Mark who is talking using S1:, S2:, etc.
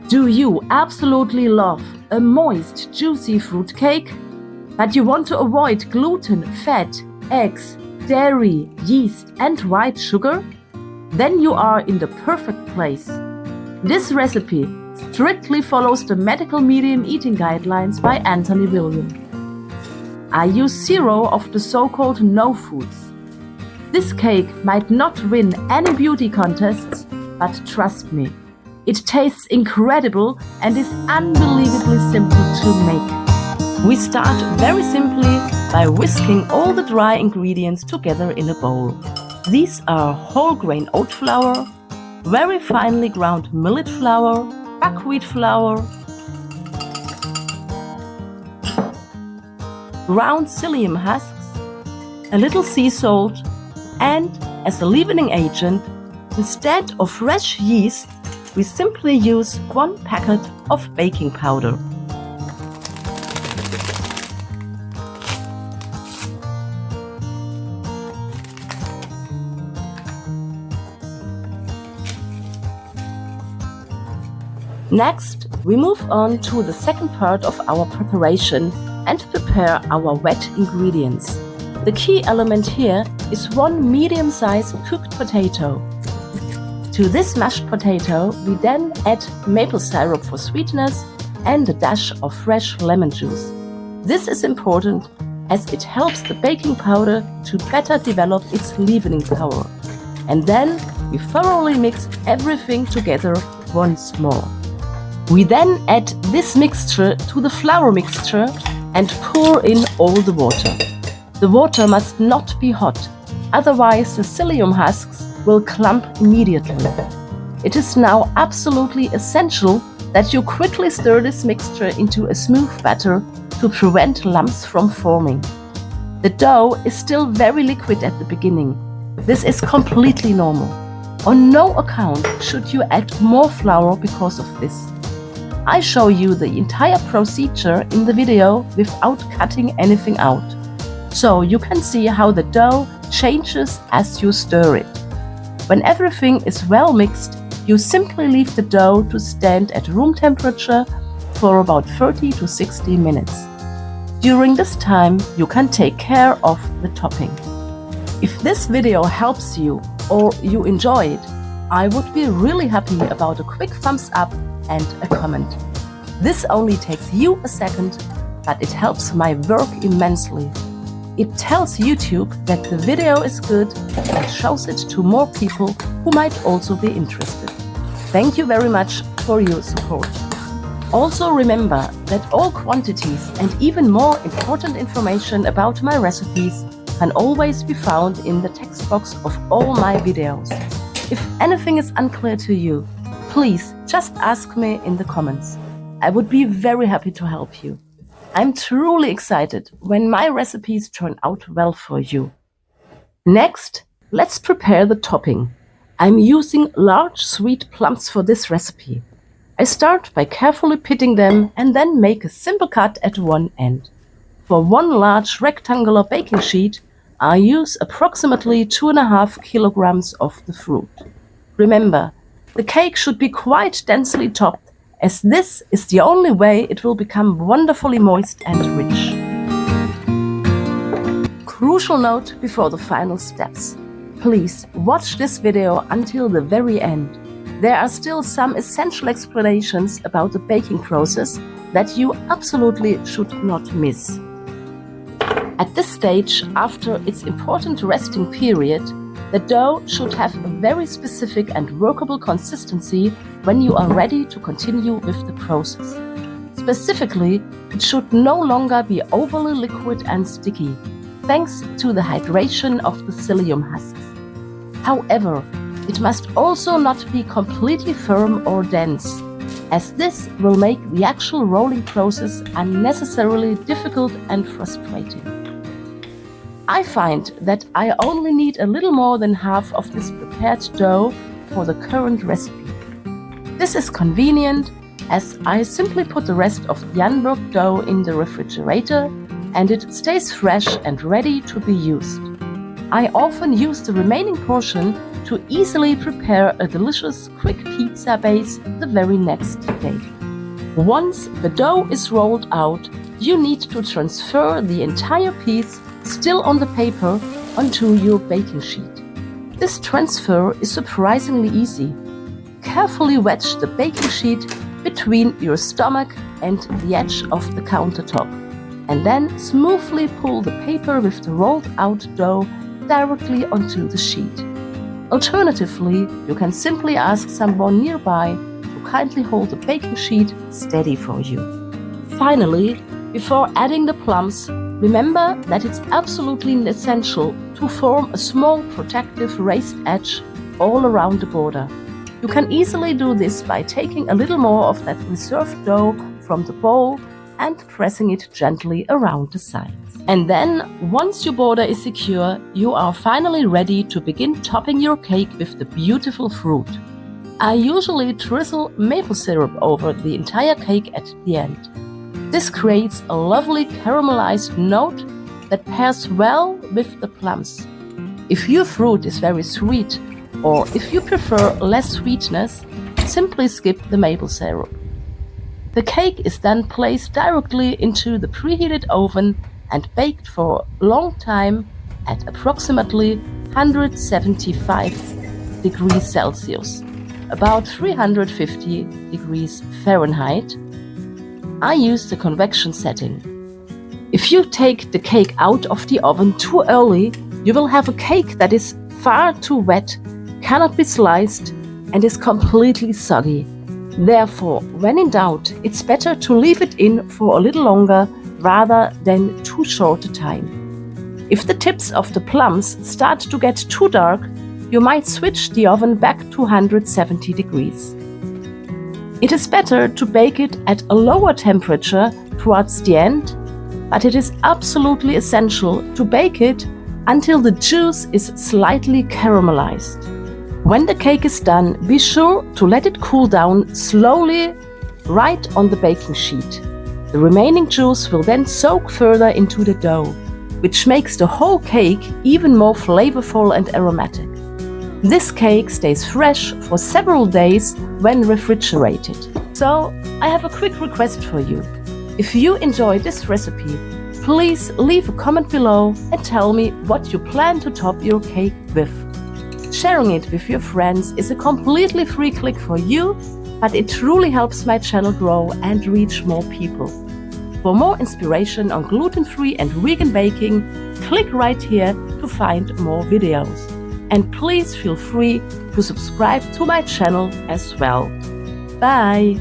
S1: Do you absolutely love a moist, juicy fruit cake? But you want to avoid gluten, fat, eggs, dairy, yeast, and white sugar? Then you are in the perfect place. This recipe strictly follows the medical medium eating guidelines by Anthony William. I use 0 of the so-called no foods. This cake might not win any beauty contests, but trust me, it tastes incredible and is unbelievably simple to make. We start very simply by whisking all the dry ingredients together in a bowl. These are whole grain oat flour, very finely ground millet flour, buckwheat flour, ground psyllium husks, a little sea salt, and as a leavening agent, instead of fresh yeast, we simply use 1 packet of baking powder. Next, we move on to the second part of our preparation and prepare our wet ingredients. The key element here is 1 medium-sized cooked potato. To this mashed potato, we then add maple syrup for sweetness and a dash of fresh lemon juice. This is important as it helps the baking powder to better develop its leavening power. And then we thoroughly mix everything together once more. We then add this mixture to the flour mixture and pour in all the water. The water must not be hot, otherwise the psyllium husks will clump immediately. It is now absolutely essential that you quickly stir this mixture into a smooth batter to prevent lumps from forming. The dough is still very liquid at the beginning. This is completely normal. On no account should you add more flour because of this. I show you the entire procedure in the video without cutting anything out, so you can see how the dough changes as you stir it. When everything is well mixed, you simply leave the dough to stand at room temperature for about 30 to 60 minutes. During this time, you can take care of the topping. If this video helps you or you enjoy it, I would be really happy about a quick thumbs up and a comment. This only takes you a second, but it helps my work immensely. It tells YouTube that the video is good and shows it to more people who might also be interested. Thank you very much for your support. Also remember that all quantities and even more important information about my recipes can always be found in the text box of all my videos. If anything is unclear to you, please just ask me in the comments. I would be very happy to help you. I'm truly excited when my recipes turn out well for you. Next, let's prepare the topping. I'm using large sweet plums for this recipe. I start by carefully pitting them and then make a simple cut at one end. For 1 large rectangular baking sheet, I use approximately 2.5 kilograms of the fruit. Remember, the cake should be quite densely topped, as this is the only way it will become wonderfully moist and rich. Crucial note before the final steps. Please watch this video until the very end. There are still some essential explanations about the baking process that you absolutely should not miss. At this stage, after its important resting period, the dough should have a very specific and workable consistency when you are ready to continue with the process. Specifically, it should no longer be overly liquid and sticky, thanks to the hydration of the psyllium husks. However, it must also not be completely firm or dense, as this will make the actual rolling process unnecessarily difficult and frustrating. I find that I only need a little more than half of this prepared dough for the current recipe. This is convenient as I simply put the rest of the unworked dough in the refrigerator and it stays fresh and ready to be used. I often use the remaining portion to easily prepare a delicious quick pizza base the very next day. Once the dough is rolled out, you need to transfer the entire piece still on the paper onto your baking sheet. This transfer is surprisingly easy. Carefully wedge the baking sheet between your stomach and the edge of the countertop, and then smoothly pull the paper with the rolled out dough directly onto the sheet. Alternatively, you can simply ask someone nearby to kindly hold the baking sheet steady for you. Finally, before adding the plums, remember that it's absolutely essential to form a small protective raised edge all around the border. You can easily do this by taking a little more of that reserved dough from the bowl and pressing it gently around the sides. And then, once your border is secure, you are finally ready to begin topping your cake with the beautiful fruit. I usually drizzle maple syrup over the entire cake at the end. This creates a lovely caramelized note that pairs well with the plums. If your fruit is very sweet, or if you prefer less sweetness, simply skip the maple syrup. The cake is then placed directly into the preheated oven and baked for a long time at approximately 175 degrees Celsius, about 350 degrees Fahrenheit. I use the convection setting. If you take the cake out of the oven too early, you will have a cake that is far too wet, cannot be sliced, and is completely soggy. Therefore, when in doubt, it's better to leave it in for a little longer rather than too short a time. If the tips of the plums start to get too dark, you might switch the oven back to 170 degrees. It is better to bake it at a lower temperature towards the end, but it is absolutely essential to bake it until the juice is slightly caramelized. When the cake is done, be sure to let it cool down slowly right on the baking sheet. The remaining juice will then soak further into the dough, which makes the whole cake even more flavorful and aromatic. This cake stays fresh for several days when refrigerated. So, I have a quick request for you. If you enjoyed this recipe, please leave a comment below and tell me what you plan to top your cake with. Sharing it with your friends is a completely free click for you, but it truly helps my channel grow and reach more people. For more inspiration on gluten-free and vegan baking, click right here to find more videos. And please feel free to subscribe to my channel as well. Bye!